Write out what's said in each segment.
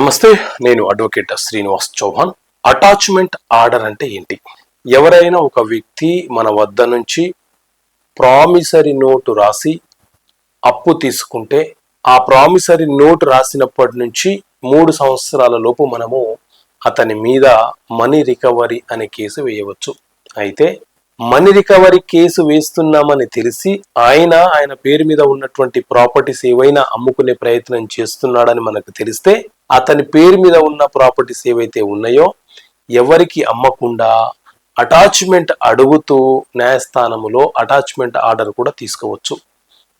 నమస్తే, నేను advocate Srinivas Chauhan. Attachment order అంటే ఏంటి? ఎవరైనా ఒక వ్యక్తి మన వద్ద నుంచి ప్రామిసరీ నోటు రాసి అప్పు తీసుకుంటే, ఆ ప్రామిసరీ నోటు రాసినప్పటి నుంచి 3 సంవత్సరాల లోపు మనము అతని మీద మనీ రికవరీ అనే కేసు వేయవచ్చు. అయితే మనీ రికవరీ కేసు వేస్తున్నామని తెలిసి ఆయన పేరు మీద ఉన్నటువంటి ప్రాపర్టీస్ ఏవైనా అమ్ముకునే ప్రయత్నం చేస్తున్నాడని మనకు తెలిస్తే, అతని పేరు మీద ఉన్న ప్రాపర్టీస్ ఏవైతే ఉన్నాయో ఎవరికి అమ్మకుండా అటాచ్మెంట్ అడుగుతూ న్యాయస్థానములో అటాచ్మెంట్ ఆర్డర్ కూడా తీసుకోవచ్చు.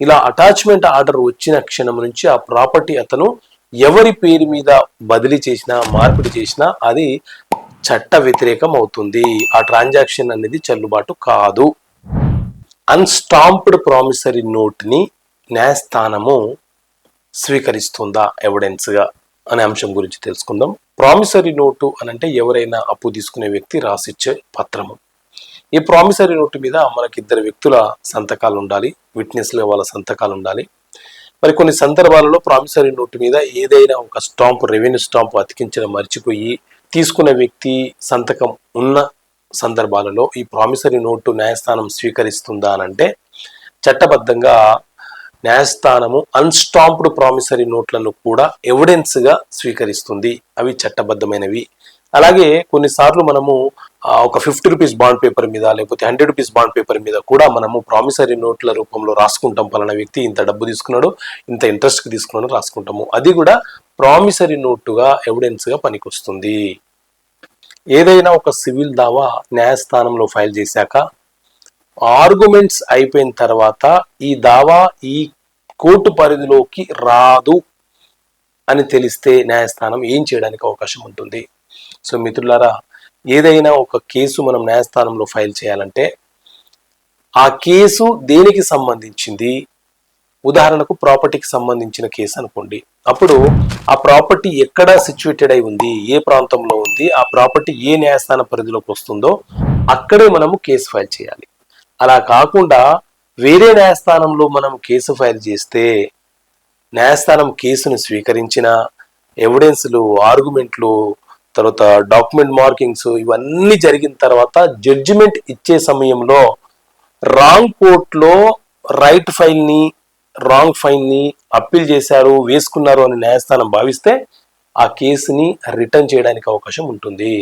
ఇలా అటాచ్మెంట్ ఆర్డర్ వచ్చిన క్షణం నుంచి ఆ ప్రాపర్టీ అతను ఎవరి పేరు మీద బదిలీ చేసినా, మార్పిడి చేసినా అది చట్ట వ్యతిరేకం అవుతుంది. ఆ ట్రాన్సాక్షన్ అనేది చెల్లుబాటు కాదు. అన్స్టాంప్డ్ ప్రామిసరీ నోట్ని న్యాయస్థానము స్వీకరిస్తుందా ఎవిడెన్స్గా అనే అంశం గురించి తెలుసుకుందాం. ప్రామిసరీ నోటు అనంటే ఎవరైనా అప్పు తీసుకునే వ్యక్తి రాసిచ్చే పత్రము. ఈ ప్రామిసరీ నోటు మీద మనకి 2 వ్యక్తుల సంతకాలు ఉండాలి, విట్నెస్ల వాళ్ళ సంతకాలు ఉండాలి. మరి కొన్ని సందర్భాలలో ప్రామిసరీ నోటు మీద ఏదైనా ఒక స్టాంప్, రెవెన్యూ స్టాంప్ అతికించడం మర్చిపోయి తీసుకున్న వ్యక్తి సంతకం ఉన్న సందర్భాలలో ఈ ప్రామిసరీ నోటు న్యాయస్థానం స్వీకరిస్తుందా అనంటే చట్టబద్ధంగా న్యాయస్థానము అన్స్టాంప్డ్ ప్రామిసరీ నోట్లను కూడా ఎవిడెన్స్గా స్వీకరిస్తుంది. అవి చట్టబద్ధమైనవి. అలాగే కొన్నిసార్లు మనము ఒక 50 రూపీస్ బాండ్ పేపర్ మీద, లేకపోతే 100 రూపీస్ బాండ్ పేపర్ మీద కూడా మనము ప్రామిసరీ నోట్ల రూపంలో రాసుకుంటాం. పలానా వ్యక్తి ఇంత డబ్బు తీసుకున్నాడు, ఇంత ఇంట్రెస్ట్కి తీసుకున్నాడు రాసుకుంటాము. అది కూడా ప్రామిసరీ నోటుగా ఎవిడెన్స్గా పనికొస్తుంది. ఏదైనా ఒక సివిల్ దావా న్యాయస్థానంలో ఫైల్ చేశాక ఆర్గ్యుమెంట్స్ అయిపోయిన తర్వాత ఈ దావా ఈ కోర్టు పరిధిలోకి రాదు అని తెలిస్తే న్యాయస్థానం ఏం చేయడానికి అవకాశం ఉంటుంది? సో మిత్రులారా, ఏదైనా ఒక కేసు మనం న్యాయస్థానంలో ఫైల్ చేయాలంటే ఆ కేసు దేనికి సంబంధించింది? ఉదాహరణకు ప్రాపర్టీకి సంబంధించిన కేసు అనుకోండి. అప్పుడు ఆ ప్రాపర్టీ ఎక్కడ సిచ్యువేటెడ్ అయి ఉంది, ఏ ప్రాంతంలో ఉంది, ఆ ప్రాపర్టీ ఏ న్యాయస్థాన పరిధిలోకి వస్తుందో అక్కడే మనము కేసు ఫైల్ చేయాలి. అలా కాకుండా వేరే న్యాయస్థానంలో మనం కేసు ఫైల్ చేస్తే న్యాయస్థానం కేసును స్వీకరించిన ఎవిడెన్స్లు, ఆర్గ్యుమెంట్లు, తర్వాత డాక్యుమెంట్ మార్కింగ్స్ ఇవన్నీ జరిగిన తర్వాత జడ్జిమెంట్ ఇచ్చే సమయంలో రాంగ్ కోర్టులో రైట్ ఫైల్ని, రాంగ్ ఫైల్ని అప్పీల్ చేశారు, వేసుకున్నారు అని న్యాయస్థానం భావిస్తే ఆ కేసుని రిటర్న్ చేయడానికి అవకాశం ఉంటుంది.